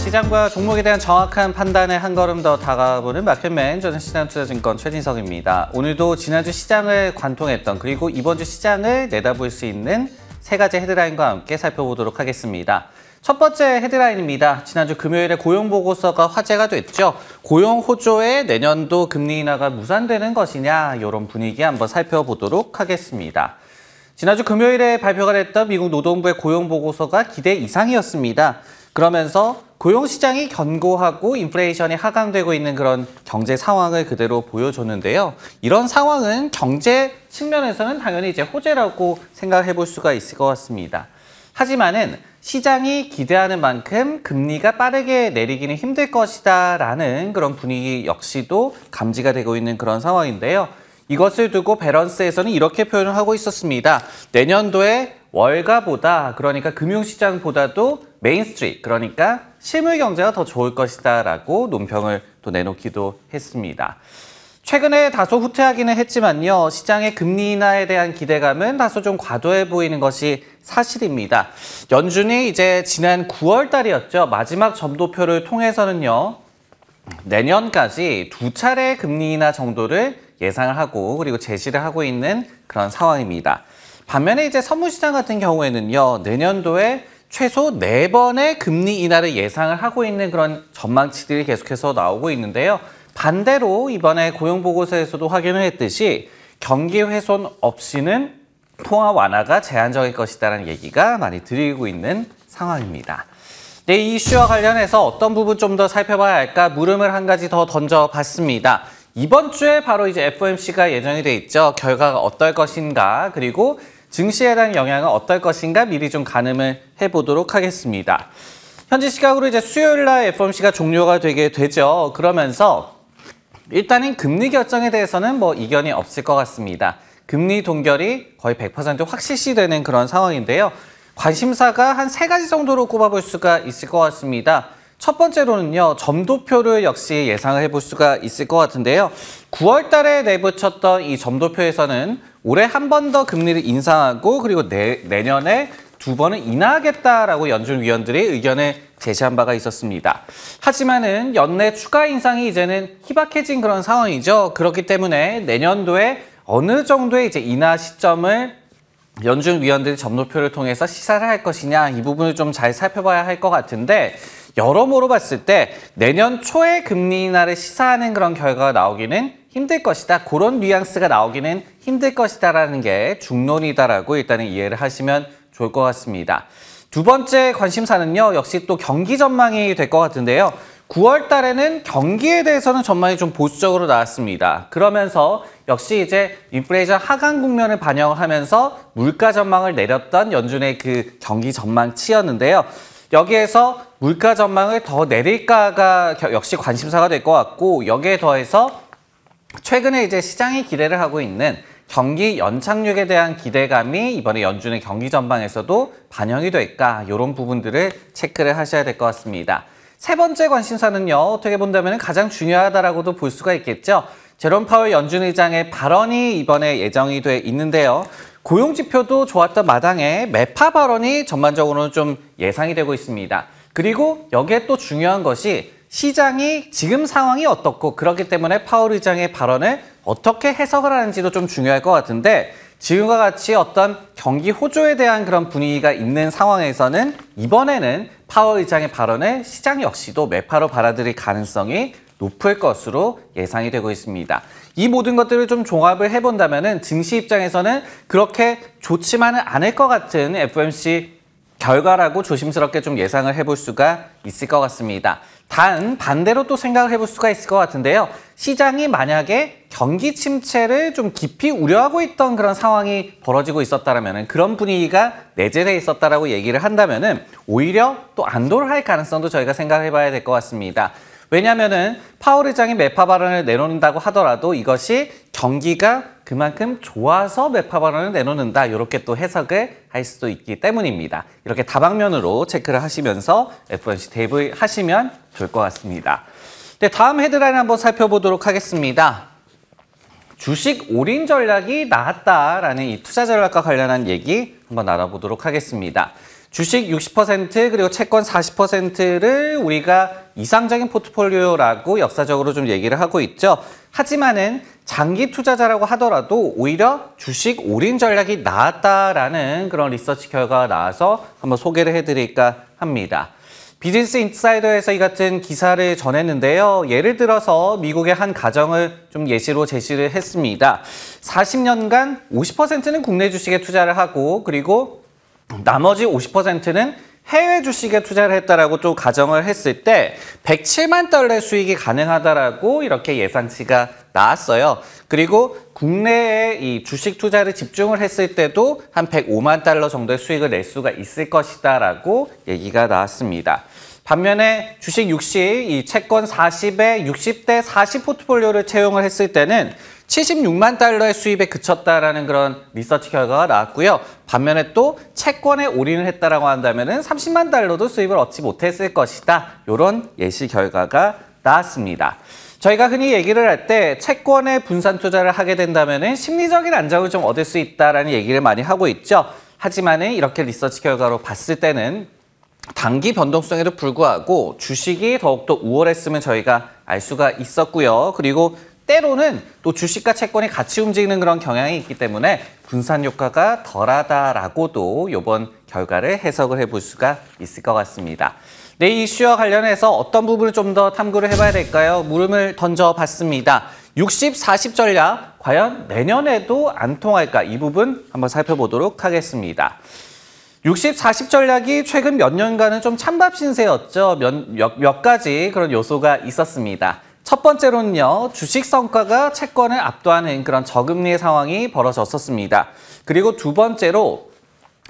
시장과 종목에 대한 정확한 판단에 한 걸음 더 다가보는 마켓맨, 저는 신한투자증권 최진석입니다. 오늘도 지난주 시장을 관통했던 그리고 이번 주 시장을 내다볼 수 있는 세 가지 헤드라인과 함께 살펴보도록 하겠습니다. 첫 번째 헤드라인입니다. 지난주 금요일에 고용보고서가 화제가 됐죠. 고용 호조에 내년도 금리 인하가 무산되는 것이냐, 이런 분위기 한번 살펴보도록 하겠습니다. 지난주 금요일에 발표가 됐던 미국 노동부의 고용보고서가 기대 이상이었습니다. 그러면서 고용시장이 견고하고 인플레이션이 하강되고 있는 그런 경제 상황을 그대로 보여줬는데요. 이런 상황은 경제 측면에서는 당연히 이제 호재라고 생각해 볼 수가 있을 것 같습니다. 하지만은 시장이 기대하는 만큼 금리가 빠르게 내리기는 힘들 것이다 라는 그런 분위기 역시도 감지가 되고 있는 그런 상황인데요. 이것을 두고 밸런스에서는 이렇게 표현을 하고 있었습니다. 내년도에 월가보다, 그러니까 금융시장보다도 메인스트리트, 그러니까 실물 경제가 더 좋을 것이다 라고 논평을 또 내놓기도 했습니다. 최근에 다소 후퇴하기는 했지만요. 시장의 금리 인하에 대한 기대감은 다소 좀 과도해 보이는 것이 사실입니다. 연준이 이제 지난 9월 달이었죠. 마지막 점도표를 통해서는요. 내년까지 2차례 금리 인하 정도를 예상을 하고 그리고 제시를 하고 있는 그런 상황입니다. 반면에 이제 선물시장 같은 경우에는요. 내년도에 최소 4번의 금리 인하를 예상을 하고 있는 그런 전망치들이 계속해서 나오고 있는데요. 반대로 이번에 고용보고서에서도 확인을 했듯이 경기 훼손 없이는 통화 완화가 제한적일 것이다라는 얘기가 많이 들리고 있는 상황입니다. 네, 이 이슈와 관련해서 어떤 부분 좀 더 살펴봐야 할까 물음을 한 가지 더 던져봤습니다. 이번 주에 바로 이제 FOMC가 예정이 돼 있죠. 결과가 어떨 것인가, 그리고 증시에 대한 영향은 어떨 것인가 미리 좀 가늠을 해보도록 하겠습니다. 현지 시각으로 이제 수요일 날 FOMC가 종료가 되게 되죠. 그러면서 일단은 금리 결정에 대해서는 뭐 이견이 없을 것 같습니다. 금리 동결이 거의 100% 확실시되는 그런 상황인데요. 관심사가 한 3가지 정도로 꼽아볼 수가 있을 것 같습니다. 첫 번째로는요, 점도표를 역시 예상을 해볼 수가 있을 것 같은데요. 9월 달에 내붙였던 이 점도표에서는 올해 한 번 더 금리를 인상하고 그리고 내년에 2번은 인하하겠다라고 연준 위원들이 의견을 제시한 바가 있었습니다. 하지만은 연내 추가 인상이 이제는 희박해진 그런 상황이죠. 그렇기 때문에 내년도에 어느 정도의 이제 인하 시점을 연준 위원들이 점도표를 통해서 시사를 할 것이냐, 이 부분을 좀 잘 살펴봐야 할 것 같은데, 여러모로 봤을 때 내년 초에 금리 인하를 시사하는 그런 결과가 나오기는 힘들 것이다. 그런 뉘앙스가 나오기는 힘들 것이다라는 게 중론이다라고 일단은 이해를 하시면 좋을 것 같습니다. 두 번째 관심사는요. 역시 또 경기 전망이 될 것 같은데요. 9월 달에는 경기에 대해서는 전망이 좀 보수적으로 나왔습니다. 그러면서 역시 이제 인플레이션 하강 국면을 반영하면서 물가 전망을 내렸던 연준의 그 경기 전망치였는데요. 여기에서 물가 전망을 더 내릴까가 역시 관심사가 될 것 같고, 여기에 더해서 최근에 이제 시장이 기대를 하고 있는 경기 연착륙에 대한 기대감이 이번에 연준의 경기 전망에서도 반영이 될까, 이런 부분들을 체크를 하셔야 될 것 같습니다. 세 번째 관심사는요, 어떻게 본다면 가장 중요하다라고도 볼 수가 있겠죠. 제롬 파월 연준 의장의 발언이 이번에 예정이 돼 있는데요. 고용지표도 좋았던 마당에 매파 발언이 전반적으로는 좀 예상이 되고 있습니다. 그리고 여기에 또 중요한 것이 시장이 지금 상황이 어떻고, 그렇기 때문에 파월 의장의 발언을 어떻게 해석을 하는지도 좀 중요할 것 같은데, 지금과 같이 어떤 경기 호조에 대한 그런 분위기가 있는 상황에서는 이번에는 파월 의장의 발언을 시장 역시도 매파로 받아들일 가능성이 높을 것으로 예상이 되고 있습니다. 이 모든 것들을 좀 종합을 해본다면은 증시 입장에서는 그렇게 좋지만은 않을 것 같은 FOMC 결과라고 조심스럽게 좀 예상을 해볼 수가 있을 것 같습니다. 단 반대로 또 생각을 해볼 수가 있을 것 같은데요. 시장이 만약에 경기 침체를 좀 깊이 우려하고 있던 그런 상황이 벌어지고 있었다면, 그런 분위기가 내재돼 있었다라고 얘기를 한다면은 오히려 또 안도를 할 가능성도 저희가 생각해 봐야 될 것 같습니다. 왜냐하면은 파월 의장이 매파 발언을 내놓는다고 하더라도 이것이 경기가 그만큼 좋아서 매파 발언을 내놓는다, 이렇게 또 해석을 할 수도 있기 때문입니다. 이렇게 다방면으로 체크를 하시면서 FOMC 대비하시면 좋을 것 같습니다. 네, 다음 헤드라인 한번 살펴보도록 하겠습니다. 주식 올인 전략이 나왔다라는 이 투자 전략과 관련한 얘기 한번 알아보도록 하겠습니다. 주식 60% 그리고 채권 40%를 우리가 이상적인 포트폴리오라고 역사적으로 좀 얘기를 하고 있죠. 하지만은 장기 투자자라고 하더라도 오히려 주식 올인 전략이 나았다라는 그런 리서치 결과가 나와서 한번 소개를 해드릴까 합니다. 비즈니스 인사이더에서 이 같은 기사를 전했는데요. 예를 들어서 미국의 한 가정을 좀 예시로 제시를 했습니다. 40년간 50%는 국내 주식에 투자를 하고 그리고 나머지 50%는 해외 주식에 투자를 했다라고 또 가정을 했을 때 107만 달러의 수익이 가능하다라고 이렇게 예상치가 나왔어요. 그리고 국내에 이 주식 투자를 집중을 했을 때도 한 105만 달러 정도의 수익을 낼 수가 있을 것이다라고 얘기가 나왔습니다. 반면에 주식 60, 이 채권 40에 60대 40 포트폴리오를 채용을 했을 때는 76만 달러의 수입에 그쳤다라는 그런 리서치 결과가 나왔고요. 반면에 또 채권에 올인을 했다라고 한다면은 30만 달러도 수입을 얻지 못했을 것이다. 이런 예시 결과가 나왔습니다. 저희가 흔히 얘기를 할 때 채권에 분산 투자를 하게 된다면은 심리적인 안정을 좀 얻을 수 있다라는 얘기를 많이 하고 있죠. 하지만은 이렇게 리서치 결과로 봤을 때는 단기 변동성에도 불구하고 주식이 더욱더 우월했으면 저희가 알 수가 있었고요. 그리고 때로는 또 주식과 채권이 같이 움직이는 그런 경향이 있기 때문에 분산 효과가 덜하다라고도 이번 결과를 해석을 해볼 수가 있을 것 같습니다. 네, 이 이슈와 관련해서 어떤 부분을 좀 더 탐구를 해봐야 될까요? 물음을 던져봤습니다. 60, 40 전략 과연 내년에도 안 통할까? 이 부분 한번 살펴보도록 하겠습니다. 60, 40 전략이 최근 몇 년간은 좀 찬밥 신세였죠. 몇 가지 그런 요소가 있었습니다. 첫 번째로는요, 주식 성과가 채권을 압도하는 그런 저금리의 상황이 벌어졌었습니다. 그리고 두 번째로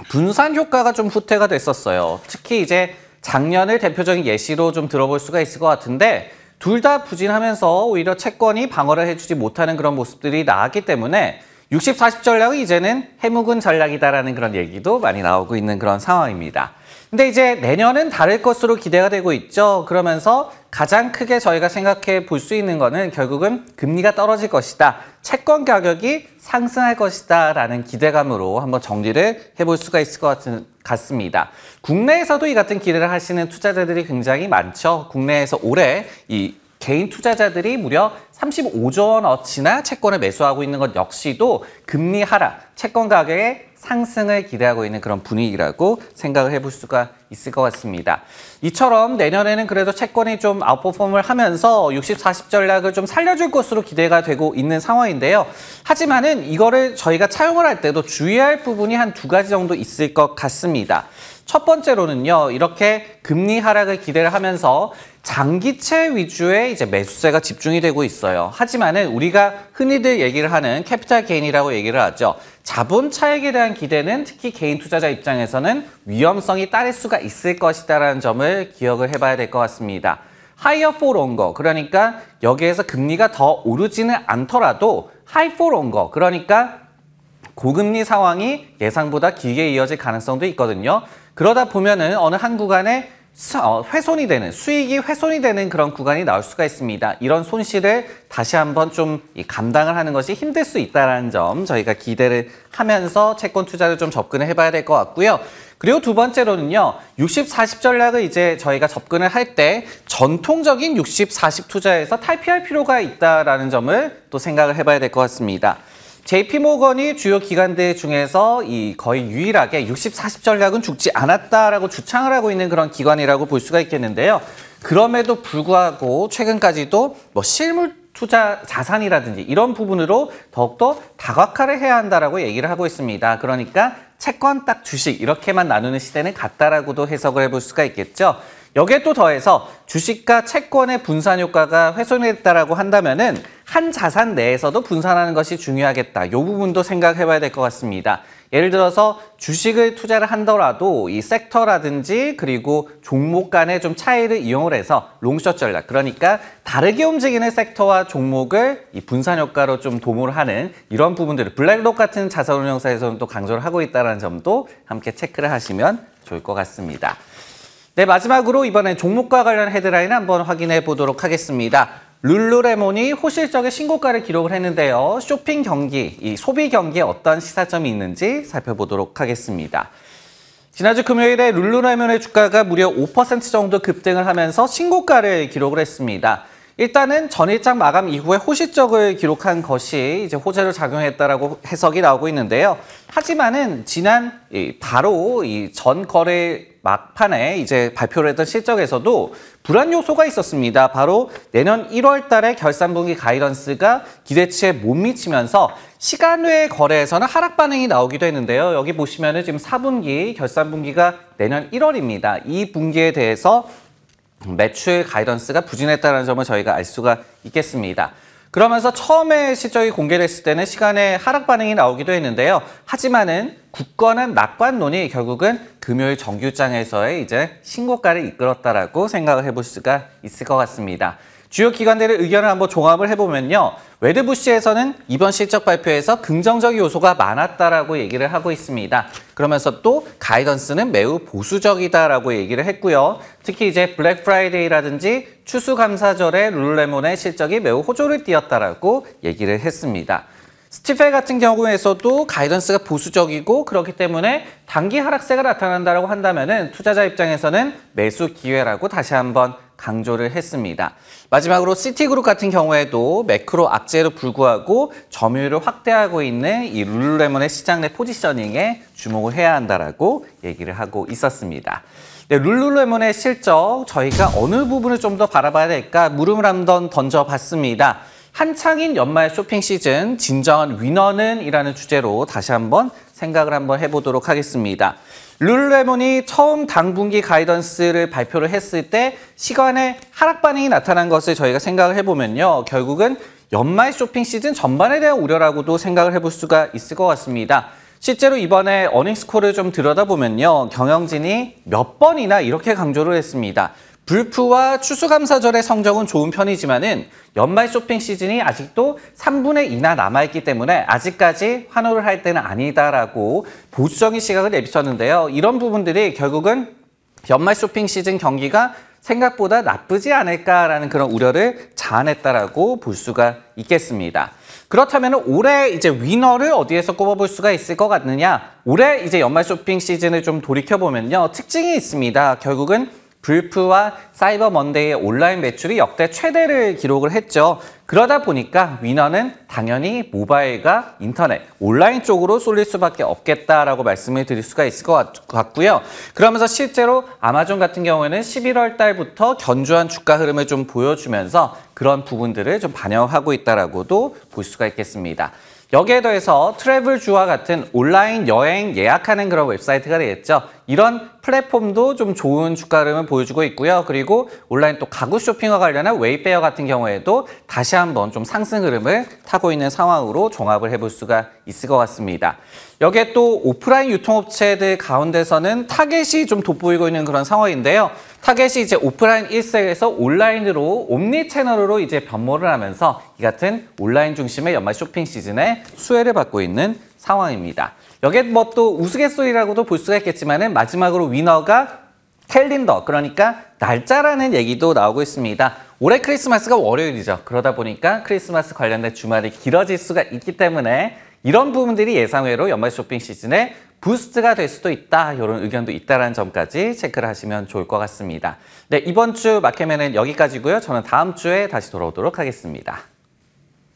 분산 효과가 좀 후퇴가 됐었어요. 특히 이제 작년을 대표적인 예시로 좀 들어볼 수가 있을 것 같은데 둘 다 부진하면서 오히려 채권이 방어를 해주지 못하는 그런 모습들이 나왔기 때문에 60, 40 전략은 이제는 해묵은 전략이다라는 그런 얘기도 많이 나오고 있는 그런 상황입니다. 근데 이제 내년은 다를 것으로 기대가 되고 있죠. 그러면서 가장 크게 저희가 생각해 볼 수 있는 거는 결국은 금리가 떨어질 것이다. 채권 가격이 상승할 것이다 라는 기대감으로 한번 정리를 해볼 수가 있을 것 같습니다. 국내에서도 이 같은 기대를 하시는 투자자들이 굉장히 많죠. 국내에서 올해 이 개인 투자자들이 무려 35조 원어치나 채권을 매수하고 있는 것 역시도 금리 하락, 채권 가격의 상승을 기대하고 있는 그런 분위기라고 생각을 해볼 수가 있을 것 같습니다. 이처럼 내년에는 그래도 채권이 좀 아웃퍼폼을 하면서 60, 40 전략을 좀 살려줄 것으로 기대가 되고 있는 상황인데요. 하지만은 이거를 저희가 차용을 할 때도 주의할 부분이 한 두 가지 정도 있을 것 같습니다. 첫 번째로는요, 이렇게 금리 하락을 기대를 하면서 장기채 위주의 이제 매수세가 집중이 되고 있어요. 하지만은 우리가 흔히들 얘기를 하는 캐피탈 게인이라고 얘기를 하죠. 자본 차익에 대한 기대는 특히 개인 투자자 입장에서는 위험성이 따를 수가 있을 것이다라는 점을 기억을 해봐야 될 것 같습니다. higher for longer, 그러니까 여기에서 금리가 더 오르지는 않더라도 high for longer, 그러니까 고금리 상황이 예상보다 길게 이어질 가능성도 있거든요. 그러다 보면은 어느 한 구간에 훼손이 되는, 수익이 훼손이 되는 그런 구간이 나올 수가 있습니다. 이런 손실을 다시 한번 좀 감당을 하는 것이 힘들 수 있다는 점 저희가 기대를 하면서 채권 투자를 좀 접근을 해봐야 될 것 같고요. 그리고 두 번째로는요, 60, 40 전략을 이제 저희가 접근을 할 때 전통적인 60, 40 투자에서 탈피할 필요가 있다는 점을 또 생각을 해봐야 될 것 같습니다. JP모건이 주요 기관들 중에서 거의 유일하게 60, 40 전략은 죽지 않았다라고 주창을 하고 있는 그런 기관이라고 볼 수가 있겠는데요. 그럼에도 불구하고 최근까지도 실물 투자 자산이라든지 이런 부분으로 더욱더 다각화를 해야 한다라고 얘기를 하고 있습니다. 그러니까 채권 딱 주식 이렇게만 나누는 시대는 같다라고도 해석을 해볼 수가 있겠죠. 여기에 또 더해서 주식과 채권의 분산 효과가 훼손했다라고 한다면은 한 자산 내에서도 분산하는 것이 중요하겠다. 이 부분도 생각해봐야 될 것 같습니다. 예를 들어서 주식을 투자를 한더라도 이 섹터라든지 그리고 종목 간의 좀 차이를 이용을 해서 롱숏 전략, 그러니까 다르게 움직이는 섹터와 종목을 이 분산 효과로 좀 도모를 하는 이런 부분들을 블랙록 같은 자산운용사에서는 또 강조를 하고 있다는 점도 함께 체크를 하시면 좋을 것 같습니다. 네, 마지막으로 이번엔 종목과 관련 헤드라인 한번 확인해 보도록 하겠습니다. 룰루레몬이 호실적인 신고가를 기록을 했는데요. 쇼핑 경기, 이 소비 경기에 어떤 시사점이 있는지 살펴보도록 하겠습니다. 지난주 금요일에 룰루레몬의 주가가 무려 5% 정도 급등을 하면서 신고가를 기록을 했습니다. 일단은 전일장 마감 이후에 호실적을 기록한 것이 이제 호재로 작용했다라고 해석이 나오고 있는데요. 하지만은 지난 바로 이 전 거래 막판에 이제 발표를 했던 실적에서도 불안 요소가 있었습니다. 바로 내년 1월 달에 결산분기 가이던스가 기대치에 못 미치면서 시간 외의 거래에서는 하락 반응이 나오기도 했는데요. 여기 보시면은 지금 4분기 결산분기가 내년 1월입니다. 이 분기에 대해서 매출 가이던스가 부진했다는 점을 저희가 알 수가 있겠습니다. 그러면서 처음에 실적이 공개됐을 때는 시간에 하락 반응이 나오기도 했는데요. 하지만은 굳건한 낙관론이 결국은 금요일 정규장에서의 이제 신고가를 이끌었다라고 생각을 해볼 수가 있을 것 같습니다. 주요 기관들의 의견을 한번 종합을 해보면요. 웨드부시에서는 이번 실적 발표에서 긍정적 요소가 많았다라고 얘기를 하고 있습니다. 그러면서 또 가이던스는 매우 보수적이다라고 얘기를 했고요. 특히 이제 블랙 프라이데이라든지 추수감사절에 룰루레몬의 실적이 매우 호조를 띄었다라고 얘기를 했습니다. 스티펠 같은 경우에서도 가이던스가 보수적이고 그렇기 때문에 단기 하락세가 나타난다고 한다면은 투자자 입장에서는 매수 기회라고 다시 한번 강조를 했습니다. 마지막으로 시티그룹 같은 경우에도 매크로 악재로 불구하고 점유율을 확대하고 있는 이 룰루레몬의 시장 내 포지셔닝에 주목을 해야 한다라고 얘기를 하고 있었습니다. 네, 룰루레몬의 실적 저희가 어느 부분을 좀 더 바라봐야 될까 물음을 한번 던져봤습니다. 한창인 연말 쇼핑 시즌 진정한 위너는 이라는 주제로 다시 한번 생각을 한번 해보도록 하겠습니다. 룰루레몬이 처음 당분기 가이던스를 발표를 했을 때 시간에 하락 반응이 나타난 것을 저희가 생각을 해보면요. 결국은 연말 쇼핑 시즌 전반에 대한 우려라고도 생각을 해볼 수가 있을 것 같습니다. 실제로 이번에 어닝스콜을 좀 들여다보면요. 경영진이 몇 번이나 이렇게 강조를 했습니다. 불프와 추수감사절의 성적은 좋은 편이지만은 연말 쇼핑 시즌이 아직도 3분의 2나 남아있기 때문에 아직까지 환호를 할 때는 아니다라고 보수적인 시각을 내비쳤는데요. 이런 부분들이 결국은 연말 쇼핑 시즌 경기가 생각보다 나쁘지 않을까라는 그런 우려를 자아냈다라고 볼 수가 있겠습니다. 그렇다면 올해 이제 위너를 어디에서 꼽아볼 수가 있을 것 같느냐? 올해 이제 연말 쇼핑 시즌을 좀 돌이켜보면요. 특징이 있습니다. 결국은 불프와 사이버 먼데이의 온라인 매출이 역대 최대를 기록을 했죠. 그러다 보니까 위너는 당연히 모바일과 인터넷, 온라인 쪽으로 쏠릴 수밖에 없겠다라고 말씀을 드릴 수가 있을 것 같고요. 그러면서 실제로 아마존 같은 경우에는 11월 달부터 견조한 주가 흐름을 좀 보여주면서 그런 부분들을 좀 반영하고 있다라고도 볼 수가 있겠습니다. 여기에 더해서 트래블주와 같은 온라인 여행 예약하는 그런 웹사이트가 되겠죠. 이런 플랫폼도 좀 좋은 주가 흐름을 보여주고 있고요. 그리고 온라인 또 가구 쇼핑과 관련한 웨이페어 같은 경우에도 다시 한번 좀 상승 흐름을 타고 있는 상황으로 종합을 해볼 수가 있을 것 같습니다. 여기에 또 오프라인 유통업체들 가운데서는 타겟이 좀 돋보이고 있는 그런 상황인데요. 타겟이 이제 오프라인 1색에서 온라인으로 옴니 채널로 이제 변모를 하면서 이 같은 온라인 중심의 연말 쇼핑 시즌에 수혜를 받고 있는 상황입니다. 여기에 뭐 또 우스갯소리라고도 볼 수가 있겠지만은 마지막으로 위너가 캘린더, 그러니까 날짜라는 얘기도 나오고 있습니다. 올해 크리스마스가 월요일이죠. 그러다 보니까 크리스마스 관련된 주말이 길어질 수가 있기 때문에 이런 부분들이 예상외로 연말 쇼핑 시즌에 부스트가 될 수도 있다. 이런 의견도 있다는 점까지 체크를 하시면 좋을 것 같습니다. 네, 이번 주 마켓맨은 여기까지고요. 저는 다음 주에 다시 돌아오도록 하겠습니다.